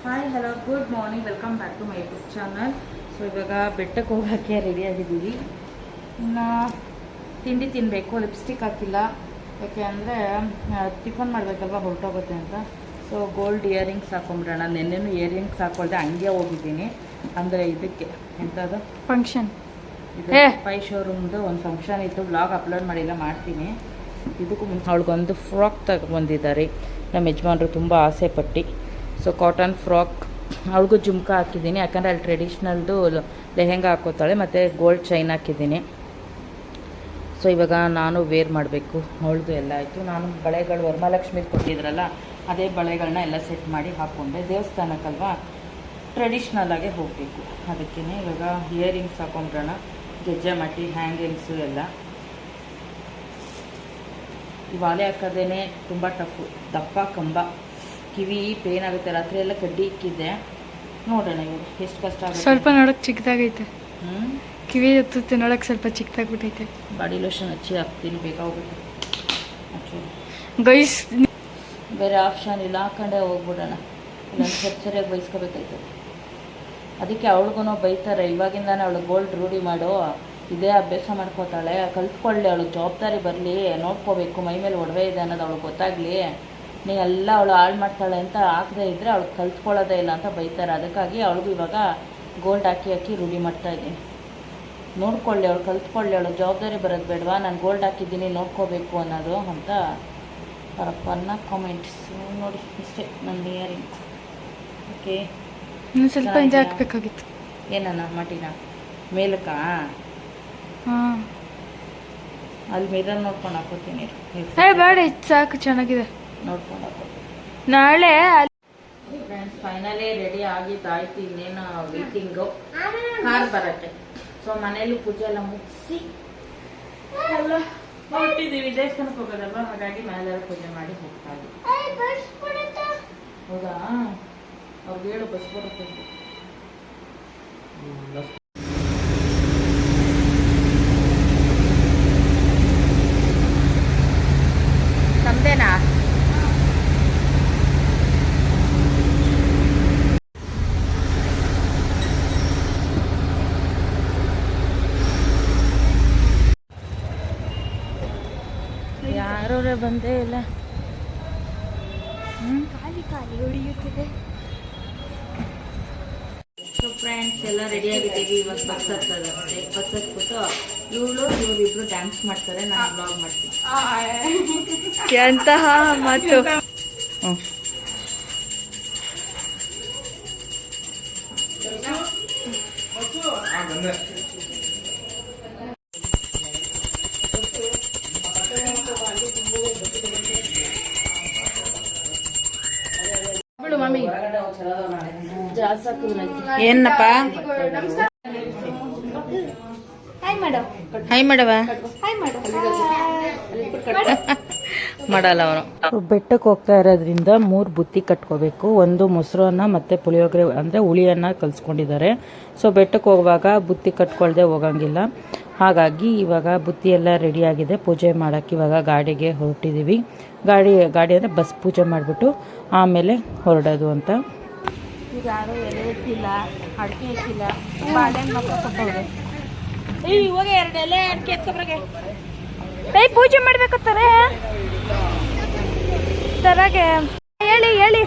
Hi hello good morning, welcome back to my YouTube channel. So ಇವಾಗ ಬೆಟ್ಟಕ್ಕೆ ಹೋಗೋಕ್ಕೆ ರೆಡಿಯಾಗಿದ್ದೀವಿ. ಇನ್ನು ತಿಂಡಿ ತಿನ್ನಬೇಕು, ಲಿಪ್ಸ್ಟಿಕ್ ಹಾಕಿಲ್ಲ, ಯಾಕೆ ಅಂದರೆ ಟಿಫನ್ ಮಾಡಬೇಕಲ್ವ, ಹೊರಟೋಗುತ್ತೆ ಅಂತ. ಸೊ ಗೋಲ್ಡ್ ಇಯರಿಂಗ್ಸ್ ಹಾಕೊಂಬಿಡೋಣ. ನೆನ್ನೆನೂ ಇಯರಿಂಗ್ಸ್ ಹಾಕೊಳ್ದೆ ಹಂಗೆ ಹೋಗಿದ್ದೀನಿ. ಅಂದರೆ ಇದಕ್ಕೆ ಎಂಥದ್ದು ಫಂಕ್ಷನ್, ಇದು ಪೈ ಶೋರೂಮ್ದು ಒಂದು ಫಂಕ್ಷನ್ ಇತ್ತು. ಬ್ಲಾಗ್ ಅಪ್ಲೋಡ್ ಮಾಡಿಲ್ಲ, ಮಾಡ್ತೀನಿ. ಇದಕ್ಕೂ ಮುಂಚೆ ಅವಳಿಗೊಂದು ಫ್ರಾಕ್ ತಗೊಂಡಿದ್ದಾರೆ ನಮ್ಮ ಯಜಮಾನ್ರು, ತುಂಬ ಆಸೆ ಪಟ್ಟು. ಸೊ ಕಾಟನ್ ಫ್ರಾಕ್, ಅವಳಿಗೂ ಜುಮ್ಕಾ ಹಾಕಿದ್ದೀನಿ, ಯಾಕಂದರೆ ಅಲ್ಲಿ ಟ್ರೆಡಿಷ್ನಲ್ದು ಲೆಹೆಂಗಾ ಹಾಕೋತಾಳೆ, ಮತ್ತು ಗೋಲ್ಡ್ ಚೈನ್ ಹಾಕಿದ್ದೀನಿ. ಸೊ ಇವಾಗ ನಾನು ವೇರ್ ಮಾಡಬೇಕು. ಅವಳದು ಎಲ್ಲ ಆಯಿತು. ನಾನು ಬಳೆಗಳು ವರಮಹಾಲಕ್ಷ್ಮಿ ಕೊಟ್ಟಿದ್ರಲ್ಲ, ಅದೇ ಬಳೆಗಳನ್ನ ಎಲ್ಲ ಸೆಟ್ ಮಾಡಿ ಹಾಕ್ಕೊಂಡೆ. ದೇವಸ್ಥಾನಕ್ಕಲ್ವಾ, ಟ್ರೆಡಿಷ್ನಲ್ ಆಗೇ ಹೋಗಬೇಕು. ಅದಕ್ಕೇ ಇವಾಗ ಇಯರಿಂಗ್ಸ್ ಹಾಕೊಂಡ್ರಣ, ಗೆಜ್ಜೆ ಮಟ್ಟಿ, ಹ್ಯಾಂಗಿಂಗ್ಸು ಎಲ್ಲ. ಈ ವಾಲೆ ಹಾಕೋದೇ ತುಂಬ ಟಫು, ದಪ್ಪ ಕಂಬ, ಕಿವಿ ಪೇನ್ ಆಗುತ್ತೆ. ರಾತ್ರಿ ಎಲ್ಲ ಕಡ್ಡಿ ಇಕ್ಕಿದ್ದೆ. ನೋಡೋಣ ಇವಾಗ ಎಷ್ಟು ಕಷ್ಟ ಆಗುತ್ತೆ. ಸ್ವಲ್ಪ ನೋಡೋಕೆ ಚಿಕ್ಕದಾಗೈತೆ, ಕಿವಿ ಎತ್ತುತ್ತೆ, ನೋಡೋಕೆ ಸ್ವಲ್ಪ ಚಿಕ್ಕದಾಗ್ಬಿಟ್ಟೈತೆ. ಬಾಡಿ ಲೋಷನ್ ಹಚ್ಚಿ ಹಾಕ್ತೀನಿ, ಬೇಕಾಗ್ಬಿಟ್ಟು ಗೈಸ್. ಬೇರೆ ಆಪ್ಷನ್ ಇಲ್ಲ, ಹಾಕೊಂಡೇ ಹೋಗ್ಬಿಡೋಣ. ಇಲ್ಲೊಂದು ಸರಿಯಾಗಿ ಬೈಸ್ಕೋಬೇಕಾಯ್ತು. ಅದಕ್ಕೆ ಅವಳಿಗೂ ಬೈತಾರೆ, ಇವಾಗಿಂದಾನೆ ಅವಳು ಗೋಲ್ಡ್ ರೂಢಿ ಮಾಡು, ಇದೇ ಅಭ್ಯಾಸ ಮಾಡ್ಕೋತಾಳೆ, ಕಲ್ತ್ಕೊಳ್ಳಿ, ಅವಳಿಗೆ ಜವಾಬ್ದಾರಿ ಬರಲಿ, ನೋಡ್ಕೋಬೇಕು, ಮೈ ಮೇಲೆ ಒಡವೆ ಇದೆ ಅನ್ನೋದು ಅವಳಿಗೆ ಗೊತ್ತಾಗಲಿ. ನೀ ಎಲ್ಲ ಅವಳು ಹಾಳು ಮಾಡ್ತಾಳೆ ಅಂತ ಹಾಕದೇ ಇದ್ದರೆ ಅವಳು ಕಲ್ತ್ಕೊಳ್ಳೋದೇ ಇಲ್ಲ ಅಂತ ಬೈತಾರೆ. ಅದಕ್ಕಾಗಿ ಅವಳಿಗೂ ಇವಾಗ ಗೋಲ್ಡ್ ಹಾಕಿ ರೂಢಿ ಮಾಡ್ತಾಯಿದ್ದೀನಿ. ನೋಡ್ಕೊಳ್ಳಿ, ಅವಳು ಕಲ್ತ್ಕೊಳ್ಳಿ, ಅವಳು ಜವಾಬ್ದಾರಿ ಬರೋದು ಬೇಡವಾ, ನಾನು ಗೋಲ್ಡ್ ಹಾಕಿದ್ದೀನಿ ನೋಡ್ಕೋಬೇಕು ಅನ್ನೋದು ಅಂತ ಅವರಪ್ಪನ್ನ ಕಾಮೆಂಟ್ಸ್. ನೋಡಿ ಇಷ್ಟೇ ನನ್ನ ಇಯರಿಂಗ್ಸ್. ಓಕೆ, ಇನ್ನು ಸ್ವಲ್ಪ ಎಂಜಾಯ್ ಹಾಕಬೇಕಾಗಿತ್ತು. ಏನನ್ನ ಮಟಿನ ಮೇಲಕ್ಕ ಅಲ್ಲಿ ಮಿರರ್ ನೋಡ್ಕೊಂಡು ಹಾಕೋತೀನಿ. ಬೇಡ, ಇದು ಸಾಕು, ಚೆನ್ನಾಗಿದೆ, ನೋಡ್ಕೊಂಡು ಹಾಕೋತೀನಿ. ನಾಳೆ ಫ್ರೆಂಡ್ಸ್ ಫೈನಲಿ ರೆಡಿ ಆಗಿದ್ದಾಯ್ತು. ಇನ್ನೇನು ವೇಟಿಂಗು ಕಾರ್ ಬರತ್ತೆ. ಸೊ ಮನೇಲಿ ಪೂಜೆ ಎಲ್ಲ ಮುಗಿಸಿ ಎಲ್ಲ ಹೊರಟಿದ್ದೀವಿ. ದೇವಸ್ಥಾನಕ್ಕೆ ಹೋಗೋದಲ್ವ, ಹಾಗಾಗಿ ಮನೆಯೆಲ್ಲ ಪೂಜೆ ಮಾಡಿ ಹೋಗ್ತಾ ಇದ್ದೀವಿ. ಹೌದಾ, ಅವ್ರಿಗೆ ಹೇಳು ಬಸ್ ಬರುತ್ತೆ. ನಮ್ದೇನಾ? ಯಾರೂ ಬಂದೇ ಇಲ್ಲ. ಖಾಲಿ ಖಾಲಿ ಹೊಡೆಯುತ್ತಿದೆ. ಸೊ ಫ್ರೆಂಡ್ಸ್ ಎಲ್ಲ ರೆಡಿಯಾಗಿದ್ದೀವಿ. ಇವಾಗ ಬಸ್ ಹತ್ತದ, ಬಸ್ ಹತ್ಬಿಟ್ಟು ಇವರಿಬ್ರು ಡ್ಯಾನ್ಸ್ ಮಾಡ್ತಾರೆ, ನಾನು ಬ್ಲಾಗ್ ಮಾಡ್ತೀನಿ. ಎಂತಹ ಮಾತು. ಏನಪ್ಪ ಹಾಯ್ ಮಾಡವ ಮಾಡಲ್ಲ ಅವನು. ಬೆಟ್ಟಕ್ಕೆ ಹೋಗ್ತಾ ಇರೋದ್ರಿಂದ 3 ಬುತ್ತಿ ಕಟ್ಕೋಬೇಕು. ಒಂದು ಮೊಸರನ್ನ ಮತ್ತೆ ಪುಳಿಯೋಗರೆ ಅಂದರೆ ಹುಳಿಯನ್ನ ಕಲಿಸ್ಕೊಂಡಿದ್ದಾರೆ. ಸೊ ಬೆಟ್ಟಕ್ಕೆ ಹೋಗುವಾಗ ಬುತ್ತಿ ಕಟ್ಕೊಳ್ದೆ ಹೋಗಂಗಿಲ್ಲ. ಹಾಗಾಗಿ ಇವಾಗ ಬುತ್ತಿ ಎಲ್ಲ ರೆಡಿಯಾಗಿದೆ. ಪೂಜೆ ಮಾಡೋಕ್ಕೆ ಇವಾಗ ಗಾಡಿಗೆ ಹೊರಟಿದ್ದೀವಿ. ಗಾಡಿ ಅಂದರೆ ಬಸ್ ಪೂಜೆ ಮಾಡಿಬಿಟ್ಟು ಆಮೇಲೆ ಹೊರಡೋದು ಅಂತ. ಈಗ ಯಾರು ಎಲೆ ಎತ್ತಿಲ್ಲ, ಅಡಿಕೆ ಎತ್ತಿಲ್ಲ, ಬಾಳೆಹಣ್ಣು ಮಕ್ಕಳು ಕೊಟ್ಟವ್ರೆ. ಇವಾಗ 2 ಎಲೆ ಅಡಿಕೆ ಎತ್ಕೊಬ್ರಿಗೆ ಪೂಜೆ ಮಾಡ್ಬೇಕತ್ತಾರೆ ತರಗೆ. ಹೇಳಿ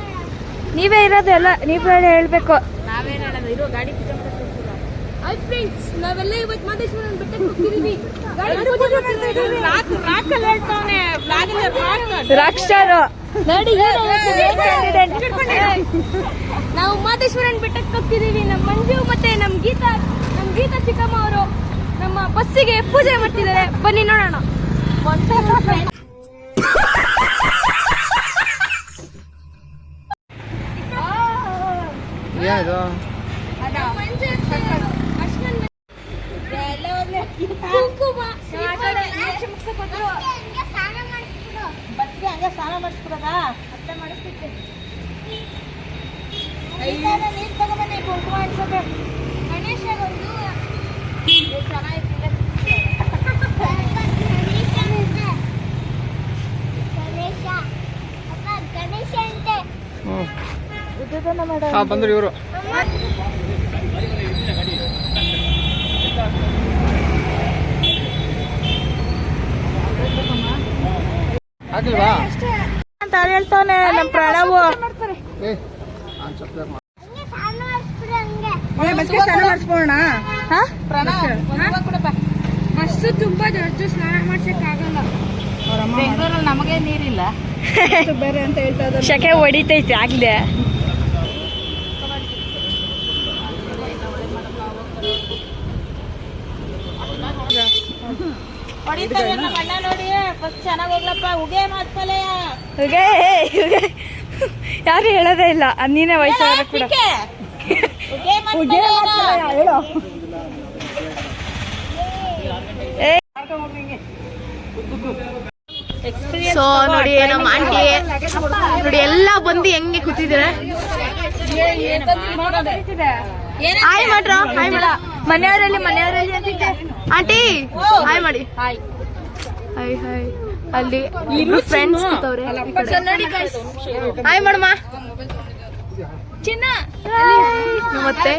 ನೀವೇ ಇರೋದು ಎಲ್ಲ, ನೀವೇ ಹೇಳ್ಬೇಕು. ನಾವೇನು ಹೇಳೋದು, ಇರೋ ಗಾಡಿ ಪೂಜೆ ನಾವೆಲ್ಲ ಇವತ್ತು ಮಾದೇಶ್ವರನ ಬೆಟ್ಟಕ್ಕೆ ಹೋಗ್ತಿದೀವಿ. ರಾಕ್ಷರು ನಾವು ಮಾದೇಶ್ವರನ ಬೆಟ್ಟಕ್ಕೆ ಹೋಗ್ತಿದೀವಿ. ನಮ್ಮ ಮಂಜು ಮತ್ತೆ ನಮ್ಮ ಗೀತಾ ಚಿಕ್ಕಮ್ಮ ಅವರು ನಮ್ಮ ಬಸ್ಸಿಗೆ ಪೂಜೆ ಮಾಡ್ತಿದ್ದಾರೆ. ಬನ್ನಿ ನೋಡೋಣ. ಸ್ನಾನ ಮಾಡಿಸ್ಬಿಡದ ಅತ್ತೆ ಮಾಡಿಸ್ತಿದ್ದೆ. ನೀರು ತಗೊಂಬನ್ನಿ, ಕುಂಕುಮ ಅನ್ಸೋದೆ. ಗಣೇಶ ಚೆನ್ನಾಗಿತ್ತು. ಗಣೇಶ ಬಂದ್ರು ಇವರು ಆಗಿಲ್ವಾ ಅಂತ ಹೇಳ್ತಾನೆ ನಮ್ಮ ಪ್ರಣವು. ಅಷ್ಟು ತುಂಬಾ ದೊಡ್ಡ ಸ್ನಾನ ಮಾಡ್ಸಕ್ ಆಗಲ್ಲ. ಬೆಂಗಳೂರಲ್ಲಿ ನಮಗೆ ನೀರಿಲ್ಲ ಬೇರೆ ಅಂತ ಹೇಳ್ತಾ ಇದ್ದಾರೆ. ಶಕೆ ಹೊಡಿತೈತೆ ಆಗ್ಲೇ. ಹೊಡಿತಾರೆ ನಮ್ಮ ಅಣ್ಣ ನೋಡಿ. ಫಸ್ಟ್ ಚೆನ್ನಾಗಿ ಹೋಗ್ಲಪ್ಪ ಉಗೆ ಮಾತ್ಕಲೆ ಯಾರು ಹೇಳೋದೇ ಇಲ್ಲ, ನೀನೇ ವಯಸ್ಸಾಗ ಕೂಡ. ಸೊ ನೋಡಿ ನಮ್ಮ ಆಂಟಿ ನೋಡಿ ಎಲ್ಲ ಬಂದು ಹೆಂಗೆ ಕೂತಿದ್ದಾರೆ. ಹಾಯ್ ಮಾಡ್ರ, ಹಾಯ್ ಮಾಡ. ಮನೆಯವರಲ್ಲಿ ಅಂತಿದ್ದೆ ಆಂಟಿ ಹಾಯ್ ಮಾಡಿ. Hi hi hi. ಅಲ್ಲಿ ಫ್ರೆಂಡ್ಸ್ ಕೂತವ್ರೆ. ಹಾಯ್ ಮಾಡಮ್ಮ ಚಿನ್ನ. ಮತ್ತೆ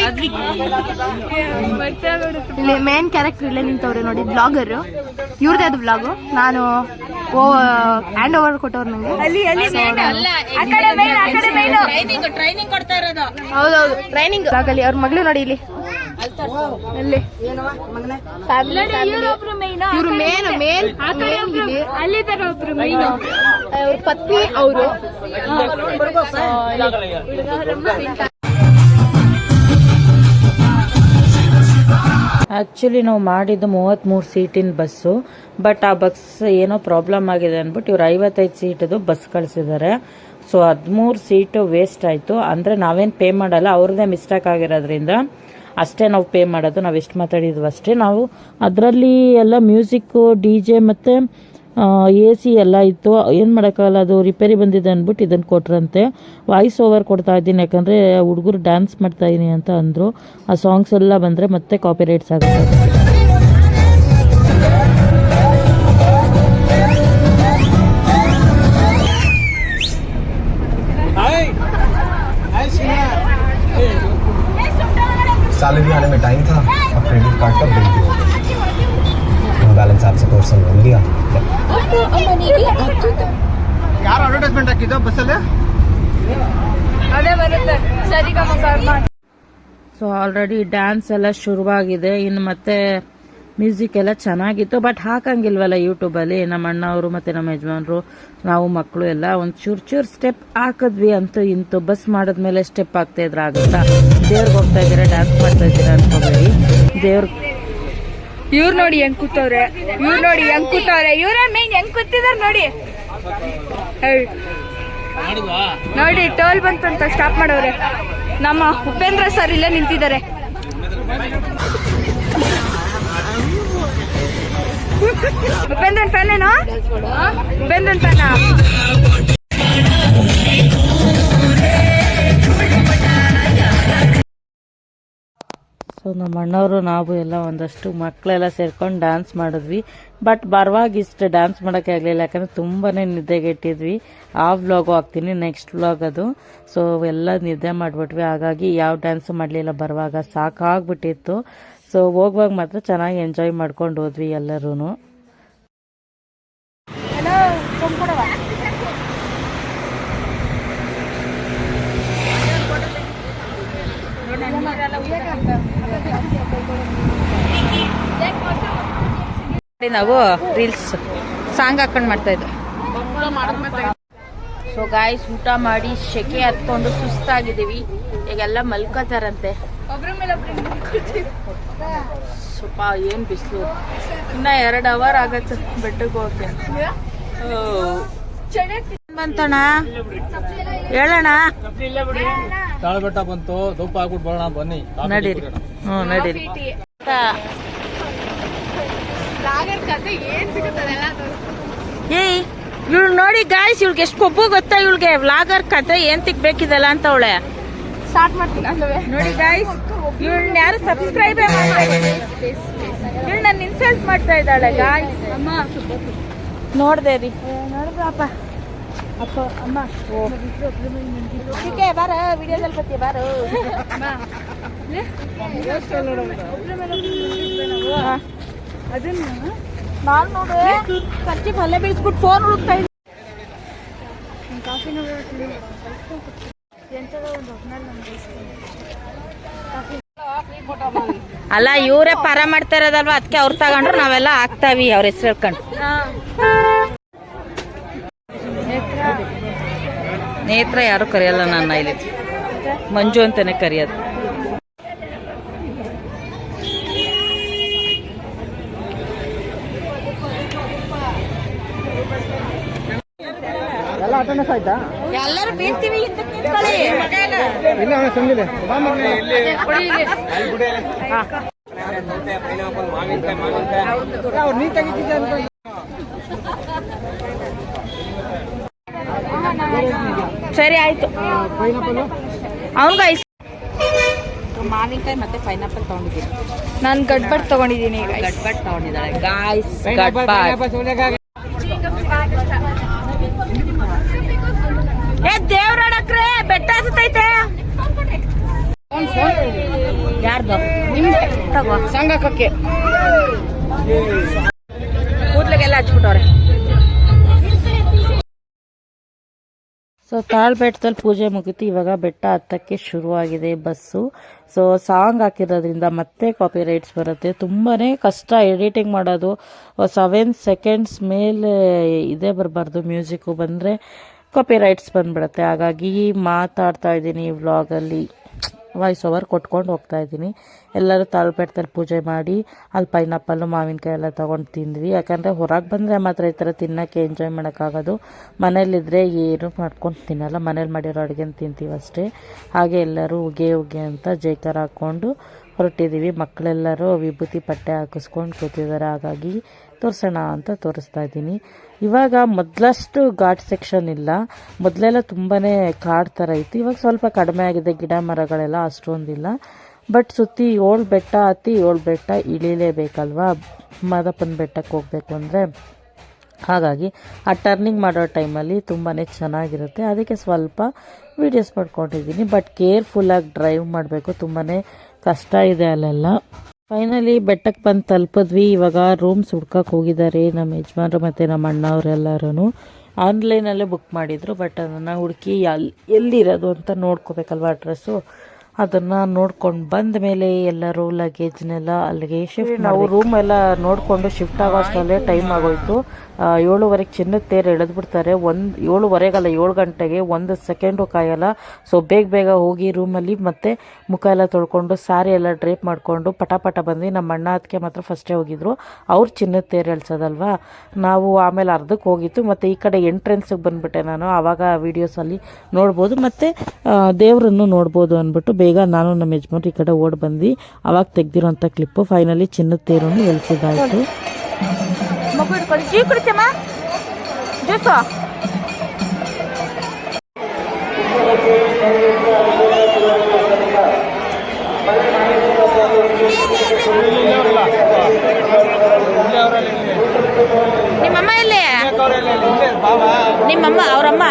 ಅಲ್ಲಿ ಇಲ್ಲಿ ಮೇನ್ ಕ್ಯಾರೆಕ್ಟರ್ ಇಲ್ಲೇ ನಿಂತವ್ರೆ ನೋಡಿ, ಬ್ಲಾಗರ್. ಇವ್ರದೇ ಅದು ಬ್ಲಾಗು. ನಾನು ಹ್ಯಾಂಡ್ ಓವರ್ ಕೊಟ್ಟವ್ರು ನಂಗೆ. ಟ್ರೈನಿಂಗ್ ಕೊಡ್ತಾ ಇರೋದು. ಹೌದೌದು, ಟ್ರೈನಿಂಗ್ ಆಗಲಿ. ಅವ್ರ ಮಗಳು ನೋಡಿ ಇಲ್ಲಿ ಅಲ್ಲಿ ಇವ್ರು ಮೇನ್ ಅಲ್ಲಿದ್ದಾರೆ ಒಬ್ರು ಮೈನ್. ಅವ್ರ ಪತ್ನಿ ಅವರು. ಆ್ಯಕ್ಚುಲಿ ನಾವು ಮಾಡಿದ್ದು 33 ಸೀಟಿನ ಬಸ್ಸು. ಬಟ್ ಆ ಬಸ್ ಏನೋ ಪ್ರಾಬ್ಲಮ್ ಆಗಿದೆ ಅಂದ್ಬಿಟ್ಟು ಇವ್ರು 55 ಸೀಟದು ಬಸ್ ಕಳಿಸಿದ್ದಾರೆ. ಸೊ 13 ಸೀಟು ವೇಸ್ಟ್ ಆಯಿತು. ಅಂದರೆ ನಾವೇನು ಪೇ ಮಾಡಲ್ಲ, ಅವ್ರದ್ದೇ ಮಿಸ್ಟೇಕ್ ಆಗಿರೋದ್ರಿಂದ ಅಷ್ಟೇ ನಾವು ಪೇ ಮಾಡೋದು. ನಾವು ಎಷ್ಟು ಮಾತಾಡಿದ್ವು ಅಷ್ಟೇ. ನಾವು ಅದರಲ್ಲಿ ಎಲ್ಲ ಮ್ಯೂಸಿಕ್ಕು, DJ ಮತ್ತು AC ಎಲ್ಲ ಇತ್ತು. ಏನು ಮಾಡೋಕ್ಕಾಗಲ್ಲ, ಅದು ರಿಪೇರಿ ಬಂದಿದೆ ಅಂದ್ಬಿಟ್ಟು ಇದನ್ನು ಕೊಟ್ರಂತೆ. ವಾಯ್ಸ್ ಓವರ್ ಕೊಡ್ತಾ ಇದ್ದೀನಿ, ಯಾಕಂದರೆ ಹುಡುಗರು ಡ್ಯಾನ್ಸ್ ಮಾಡ್ತಾ ಇದೀನಿ ಅಂತ ಅಂದರು. ಆ ಸಾಂಗ್ಸ್ ಎಲ್ಲ ಬಂದರೆ ಮತ್ತೆ ಕಾಪಿ ರೈಟ್ಸ್ ಆಗುತ್ತೆ. सैलरी आने में टाइम था और क्रेडिट कार्ड का बिल भी हो गया। बैलेंस आपसे पर्सन लोन लिया। ಯಾರು ಅಡ್ವರ್ಟೈಸ್ಮೆಂಟ್ ಹಾಕಿದ್ದು ಬಸ್ಸಲ್ಲಿ? ಅದೇ ಬರುತ್ತೆ ಸರಿಗಮ. ಸೊ ಆಲ್ರೆಡಿ ಡ್ಯಾನ್ಸ್ ಎಲ್ಲ ಶುರುವಾಗಿದೆ. ಇನ್ನು ಮತ್ತೆ ಮ್ಯೂಸಿಕ್ ಎಲ್ಲ ಚೆನ್ನಾಗಿತ್ತು. ಬಟ್ ಹಾಕಂಗಿಲ್ವಲ್ಲ ಯೂಟ್ಯೂಬಲ್ಲಿ. ನಮ್ಮ ಅಣ್ಣವರು ಮತ್ತು ನಮ್ಮ ಯಜಮಾನರು, ನಾವು ಮಕ್ಕಳು ಎಲ್ಲ ಒಂದು ಚೂರು ಸ್ಟೆಪ್ ಹಾಕಿದ್ವಿ. ಅಂತೂ ಇಂತೂ ಬಸ್ ಮಾಡಿದ್ಮೇಲೆ ಸ್ಟೆಪ್ ಹಾಕ್ತಾ ಇದ್ರೆ ಆಗುತ್ತಾ? ದೇವ್ರಿಗೆ ಹೋಗ್ತಾ ಇದ್ದೀರಾ, ಡ್ಯಾನ್ಸ್ ಮಾಡ್ತಾ ಇದ್ದೀರಾ ಅನ್ಕೋಬೇಡಿ. ದೇವ್ರ ಇವ್ರು ನೋಡಿ ಹೆಂಗ್ ಕೂತವ್ರೆ, ಇವರೇ ಮೇನ್ ಹೆಂಗ್ ಕೂತಿದಾರೆ ನೋಡಿ. ನೋಡಿ ಟೋಲ್ ಬಂತಂತ ಸ್ಟಾಪ್ ಮಾಡವ್ರೆ. ನಮ್ಮ ಉಪೇಂದ್ರ ಸರ್ ಇಲ್ಲೇ ನಿಂತಿದ್ದಾರೆ. ಉಪೇಂದ್ರನ್ ಫ್ಯಾನ್ ಏನೋ? ಉಪೇಂದ್ರನ್ ಫ್ಯಾನಾ? ಸೊ ನಮ್ಮ ಅಣ್ಣವರು ನಾವು ಎಲ್ಲ ಒಂದಷ್ಟು ಮಕ್ಕಳೆಲ್ಲ ಸೇರ್ಕೊಂಡು ಡ್ಯಾನ್ಸ್ ಮಾಡಿದ್ವಿ. ಬಟ್ ಬರುವಾಗ ಇಷ್ಟು ಡ್ಯಾನ್ಸ್ ಮಾಡೋಕ್ಕೆ ಆಗಲಿಲ್ಲ, ಯಾಕಂದರೆ ತುಂಬಾ ನಿದ್ದೆಗೆಟ್ಟಿದ್ವಿ. ಆ ವ್ಲಾಗು ಹಾಕ್ತೀನಿ, ನೆಕ್ಸ್ಟ್ ವ್ಲಾಗ್ ಅದು. ಸೊ ಎಲ್ಲ ನಿದ್ದೆ ಮಾಡಿಬಿಟ್ವಿ, ಹಾಗಾಗಿ ಯಾವ ಡ್ಯಾನ್ಸು ಮಾಡಲಿಲ್ಲ. ಬರುವಾಗ ಸಾಕಾಗ್ಬಿಟ್ಟಿತ್ತು. ಸೊ ಹೋಗುವಾಗ ಮಾತ್ರ ಚೆನ್ನಾಗಿ ಎಂಜಾಯ್ ಮಾಡ್ಕೊಂಡು ಹೋದ್ವಿ ಎಲ್ಲರೂ. ನಾವು ರೀಲ್ಸ್ ಸಾಂಗ್ ಹಾಕೊಂಡು ಮಾಡ್ತಾ ಇದ್ವಿ. ಸೊ ಗಾಯ್ಸ್, ಊಟ ಮಾಡಿ ಶೆಕೆ ಹತ್ಕೊಂಡು ಸುಸ್ತಾಗಿದ್ದೀವಿ. ಈಗೆಲ್ಲ ಮಲ್ಕೋತಾರಂತೆ. ಸ್ವಲ್ಪ ಏನ್ ಬಿಸಿಲು. ಇನ್ನ 2 ಅವರ್ ಆಗತ್ತೆ ಬೆಟ್ಟಕ್ಕೆ ಹೋಗಕ್ಕೆ. ಬಂತಣ್ಣ, ಹೇಳೋಣ. ತಾಳಬೆಟ್ಟ ಬಂತು, ದೂಪ ಆಗ್ಬಿಟ್ಟು ಬರೋಣ ಬನ್ನಿ. ನಡೀರಿ. ನಡೀರಿ. ಏಯ್ ಇವಳು ನೋಡಿ ಗಾಯ್ಸ್, ಇವಳಿಗೆ ಎಷ್ಟು ಕೊಬ್ಬು ಗೊತ್ತಾ? ಇವಳಿಗೆ ವ್ಲಾಗರ್ ಕತೆ ಏನ್ ತಿಕ್ಬೇಕಿದಲ್ಲ ಅಂತ ಅವಳೆ ಸ್ಟಾರ್ಟ್ ಮಾಡ್ತೀನಿ. ನೋಡಿ ಗಾಯ್ಸ್, ಇವಳನ್ನ ಯಾರು ಸಬ್ಸ್ಕ್ರೈಬೇ ಮಾಡ್ತಾ ಇವಳು ನನ್ನ ಇನ್ಸಲ್ಟ್ ಮಾಡ್ತಾ ಇದ್ದಾಳೆ ಗಾಯ್ಸ್. ನೋಡ್ದೆ ರೀ ನೋಡ್ರಪ್ಪ ಅಪ್ಪ ಅಮ್ಮ ಬಾರ ವಿಡಿಯೋದಲ್ಲಿ ಬರ್ತೀಯ ಬಾರು ಅದನ್ನ ನಾನು ನೋಡ್ರೆ ಖರ್ಚಿ ಅಲ್ಲೇ ಬೀಳ್ಸ್ಬಿಟ್ಟು ಫೋನ್ ಹುಡುಕ್ತಾ ಇದ್ದೆ. ಕಾಫಿ ಅಲ್ಲ ಇವರೇ ಪರ ಮಾಡ್ತಾ ಇರೋದಲ್ವಾ, ಅದಕ್ಕೆ ಅವ್ರು ತಗೊಂಡ್ರು ನಾವೆಲ್ಲ ಹಾಕ್ತಾವಿ ಅವ್ರ ಹೆಸರು ಹೇಳ್ಕೊಂಡು. ನೇತ್ರ ಯಾರು ಕರೆಯಲ್ಲ ನನ್ನ ಇಲ್ಲಿ, ಮಂಜು ಅಂತಾನೆ ಕರೆಯೋದು. ಎಲ್ಲರೂ ಬೀಳ್ತೀವಿ ಹಿಂದಕ್ಕೆ ನಿಂತ್ಕೊಳ್ಳಿ. ಸರಿ ಆಯ್ತು. ಅವನಿಗೆ ಮಾವಿನಕಾಯಿ ಮತ್ತೆ ಪೈನಾಪಲ್ ತಗೊಂಡಿದ್ದೀನಿ. ನಾನು ಗಡ್ಬಡ್ ತಗೊಂಡಿದ್ದೀನಿ. ಗಡ್ಬಟ್ ತಗೊಂಡಿದ್ದಾಳೆ ಗಾಯ್ಸ್. ಗಡ್ಬಟ್ ದೇವ್ರಾಡಕ್ರೆ ಬೆಟ್ಟ ಹತ್ತೈತೆ. ಯಾರ್ದು? ತಗೋ ಸಂಗಕ್ಕೆ ಕೂದ್ಲಿಗೆಲ್ಲ ಹಚ್ಬಿಟ್ಟವ್ರೆ. ಸೊ ತಾಳ್ಬೆಟ್ಟದಲ್ಲಿ ಪೂಜೆ ಮುಗಿತು. ಇವಾಗ ಬೆಟ್ಟ ಹತ್ತಕ್ಕೆ ಶುರುವಾಗಿದೆ ಬಸ್ಸು. ಸೊ ಸಾಂಗ್ ಹಾಕಿರೋದ್ರಿಂದ ಮತ್ತೆ ಕಾಪಿ ರೈಟ್ಸ್ ಬರುತ್ತೆ. ತುಂಬಾ ಕಷ್ಟ ಎಡಿಟಿಂಗ್ ಮಾಡೋದು. 7 ಸೆಕೆಂಡ್ಸ್ ಮೇಲೆ ಇದೇ ಬರಬಾರ್ದು, ಮ್ಯೂಸಿಕ್ಕು ಬಂದರೆ ಕಾಪಿ ರೈಟ್ಸ್ ಬಂದ್ಬಿಡುತ್ತೆ. ಹಾಗಾಗಿ ಮಾತಾಡ್ತಾ ಇದ್ದೀನಿ ವ್ಲಾಗಲ್ಲಿ, ವಾಯ್ಸ್ ಓವರ್ ಕೊಟ್ಕೊಂಡು ಹೋಗ್ತಾ ಇದ್ದೀನಿ. ಎಲ್ಲರೂ ತಾಳ್ಬೆಟ್ಟದಲ್ಲಿ ಪೂಜೆ ಮಾಡಿ ಅಲ್ಲಿ ಪೈನಾಪಲ್ಲು ಮಾವಿನಕಾಯಿ ಎಲ್ಲ ತೊಗೊಂಡು ತಿಂದ್ವಿ. ಯಾಕಂದರೆ ಹೊರಗೆ ಬಂದರೆ ಮಾತ್ರ ಈ ಥರ ತಿನ್ನೋಕ್ಕೆ ಎಂಜಾಯ್ ಮಾಡೋಕ್ಕಾಗೋದು. ಮನೇಲಿದ್ದರೆ ಏನು ಮಾಡ್ಕೊಂಡು ತಿನ್ನಲ್ಲ, ಮನೇಲಿ ಮಾಡಿರೋ ಅಡುಗೆನ ತಿಂತೀವಿ ಅಷ್ಟೇ. ಹಾಗೆ ಎಲ್ಲರೂ ಉಗೆ ಉಗೆ ಅಂತ ಜೈಕಾರ ಹಾಕ್ಕೊಂಡು ಹೊರಟಿದ್ದೀವಿ. ಮಕ್ಕಳೆಲ್ಲರೂ ವಿಭೂತಿ ಪಟ್ಟೆ ಹಾಕಿಸ್ಕೊಂಡು ಕೂತಿದ್ದಾರೆ. ಹಾಗಾಗಿ ತೋರಿಸೋಣ ಅಂತ ತೋರಿಸ್ತಾ ಇದ್ದೀನಿ. ಇವಾಗ ಮೊದಲಷ್ಟು ಘಾಟ್ ಸೆಕ್ಷನ್ ಇಲ್ಲ, ಮೊದಲೆಲ್ಲ ತುಂಬಾ ಕಾಡು ಥರ ಇತ್ತು. ಇವಾಗ ಸ್ವಲ್ಪ ಕಡಿಮೆ ಆಗಿದೆ, ಗಿಡ ಮರಗಳೆಲ್ಲ ಅಷ್ಟೊಂದಿಲ್ಲ. ಬಟ್ ಸುತ್ತಿ 7 ಬೆಟ್ಟ ಹತ್ತಿ 7 ಬೆಟ್ಟ ಇಳಿಲೇಬೇಕಲ್ವಾ ಮಾದಪ್ಪನ ಬೆಟ್ಟಕ್ಕೆ ಹೋಗಬೇಕು ಅಂದರೆ. ಹಾಗಾಗಿ ಆ ಟರ್ನಿಂಗ್ ಮಾಡೋ ಟೈಮಲ್ಲಿ ತುಂಬಾ ಚೆನ್ನಾಗಿರುತ್ತೆ. ಅದಕ್ಕೆ ಸ್ವಲ್ಪ ವೀಡಿಯೋಸ್ ಮಾಡ್ಕೊಂಡಿದ್ದೀನಿ. ಬಟ್ ಕೇರ್ಫುಲ್ಲಾಗಿ ಡ್ರೈವ್ ಮಾಡಬೇಕು, ತುಂಬಾ ಕಷ್ಟ ಇದೆ ಅಲ್ಲೆಲ್ಲ. ಫೈನಲಿ ಬೆಟ್ಟಕ್ಕೆ ಬಂದು ತಲುಪಿದ್ವಿ. ಇವಾಗ ರೂಮ್ಸ್ ಹುಡ್ಕಕ್ಕೆ ಹೋಗಿದ್ದಾರೆ ನಮ್ಮ ಯಜಮಾನ್ರು ಮತ್ತು ನಮ್ಮ ಅಣ್ಣವರೆಲ್ಲರೂ. ಆನ್ಲೈನಲ್ಲೇ ಬುಕ್ ಮಾಡಿದರು. ಬಟ್ ಅದನ್ನು ಹುಡುಕಿ ಎಲ್ಲಿರೋದು ಅಂತ ನೋಡ್ಕೋಬೇಕಲ್ವ ಅಡ್ರೆಸ್ಸು. ಅದನ್ನು ನೋಡ್ಕೊಂಡು ಬಂದ ಮೇಲೆ ಎಲ್ಲರೂ ಲಗೇಜ್ನೆಲ್ಲ ಅಲ್ಲಿಗೆ ಶಿಫ್ಟ್. ನಾವು ರೂಮ್ ಎಲ್ಲ ನೋಡಿಕೊಂಡು ಶಿಫ್ಟ್ ಆಗೋ ಅಷ್ಟರಲ್ಲೇ ಟೈಮ್ ಆಗೋಯ್ತು. 7:30 ಚಿನ್ನದ ತೇರು ಎಳೆದ್ಬಿಡ್ತಾರೆ. 7:30 7 ಗಂಟೆಗೆ 1 ಸೆಕೆಂಡು ಕಾಯಲ್ಲ. ಸೊ ಬೇಗ ಹೋಗಿ ರೂಮಲ್ಲಿ ಮತ್ತೆ ಮುಖ ಎಲ್ಲ ತೊಳ್ಕೊಂಡು ಸಾರಿ ಎಲ್ಲ ಡ್ರೇಪ್ ಮಾಡಿಕೊಂಡು ಪಟ ಬಂದ್ವಿ. ನಮ್ಮ ಅಣ್ಣ ಅದಕ್ಕೆ ಮಾತ್ರ ಫಸ್ಟೇ ಹೋಗಿದ್ರು, ಅವ್ರು ಚಿನ್ನದ ತೇರು ಎಳ್ಸೋದಲ್ವಾ. ನಾವು ಆಮೇಲೆ ಅರ್ಧಕ್ಕೆ ಹೋಗಿತ್ತು. ಮತ್ತು ಈ ಕಡೆ ಎಂಟ್ರೆನ್ಸಿಗೆ ಬಂದುಬಿಟ್ಟೆ ನಾನು. ಆವಾಗ ವೀಡಿಯೋಸಲ್ಲಿ ನೋಡ್ಬೋದು ಮತ್ತು ದೇವರನ್ನು ನೋಡ್ಬೋದು ಅಂದ್ಬಿಟ್ಟು ಬೇಗ ನಾನು ನಮ್ಮ ಯಜಮಾನ್ರು ಈ ಕಡೆ ಓಡಿ ಬಂದ್ವಿ. ಅವಾಗ ತೆಗ್ದಿರೋಂಥ ಕ್ಲಿಪ್ಪು. ಫೈನಲಿ ಚಿನ್ನದ ತೇರನ್ನು ಎಳ್ಸಿದ್ದಾಯಿತು. ನಿಮ್ಮಮ್ಮ ಎಲ್ಲಿ? ನಿಮ್ಮಮ್ಮ ಅವರಮ್ಮ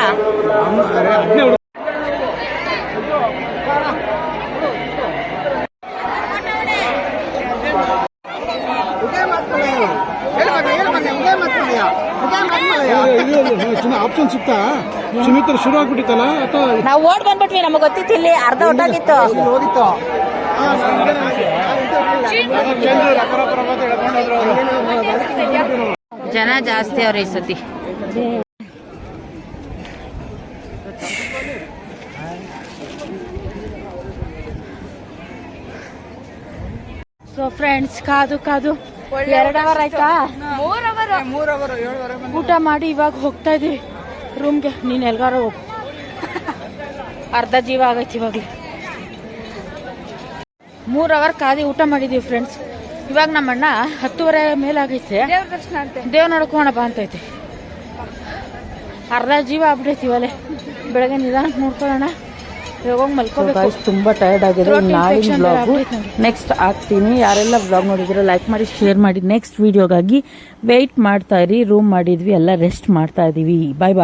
ಆಪ್ಷನ್ ಸಿಗ್ತಾ ಸುಮಿತ್ರ ಶುರು ಆಗ್ಬಿಟ್ಟಿತ್ತಲ್ಲ ಅಥವಾ ನಾವು ಓಡ್ ಬಂದ್ಬಿಟ್ವಿ. ನಮಗೆ ಗೊತ್ತಿತ್ತು ಇಲ್ಲಿ ಅರ್ಧ ಹೊಟ್ಟಾಗಿತ್ತು. ಹೋಗಿತ್ತು. ಜನ ಜಾಸ್ತಿ ಅವ್ರ ಈ ಸತಿ. ಸೊ ಫ್ರೆಂಡ್ಸ್, ಕಾದು 2 ಅವರ್ ಆಯ್ತಾ? 3 ಅವರ್ ಊಟ ಮಾಡಿ ಇವಾಗ ಹೋಗ್ತಾ ಇದೀವಿ ರೂಮ್ಗೆ. ನೀನು ಎಲ್ಗಾರು ಹೋಗು, ಅರ್ಧ ಜೀವ ಆಗೈತಿ ಇವಾಗಲೇ. 3 ಅವರ್ ಕಾದಿ ಊಟ ಮಾಡಿದೀವಿ ಫ್ರೆಂಡ್ಸ್. ಇವಾಗ ನಮ್ಮಣ್ಣ 10:30 ಮೇಲಾಗೈತೆ, ದೇವ್ರ ದರ್ಶನ ಅಂತೆ, ದೇವ್ ನೋಡ್ಕೋಣ ಬಾ ಅಂತೈತೆ. ಅರ್ಧ ಜೀವ ಆಗ್ಬಿಟ್ಟೈತಿ ಇವಲ್ಲೇ. ಬೆಳಗ್ಗೆ ನಿಧಾನಕ್ಕೆ ನೋಡ್ಕೊಳ್ಳೋಣ, ಇವಾಗ ಹೋಗಿ ಮಲ್ಕೋಬೇಕು. ಗಾಯ್ಸ್ ತುಂಬ ಟಯರ್ಡ್ ಆಗಿದೆ. Throat ನಾಳಿನ infection ಬ್ಲಾಗು ಆಗ್ಬಿಟ್ಟೈತೆ ನಂಗೆ. ನೆಕ್ಸ್ಟ್ ಆಗ್ತೀನಿ. ಯಾರೆಲ್ಲ ಬ್ಲಾಗ್ ನೋಡಿದ್ರೆ ಲೈಕ್ ಮಾಡಿ, ಶೇರ್ ಮಾಡಿ. ನೆಕ್ಸ್ಟ್ ವಿಡಿಯೋಗಾಗಿ ವೆಯ್ಟ್ ಮಾಡ್ತಾ ಇರಿ. ರೂಮ್ ಮಾಡಿದ್ವಿ, ಎಲ್ಲ ರೆಸ್ಟ್ ಮಾಡ್ತಾ ಇದೀವಿ. ಬಾಯ್ ಬಾಯ್.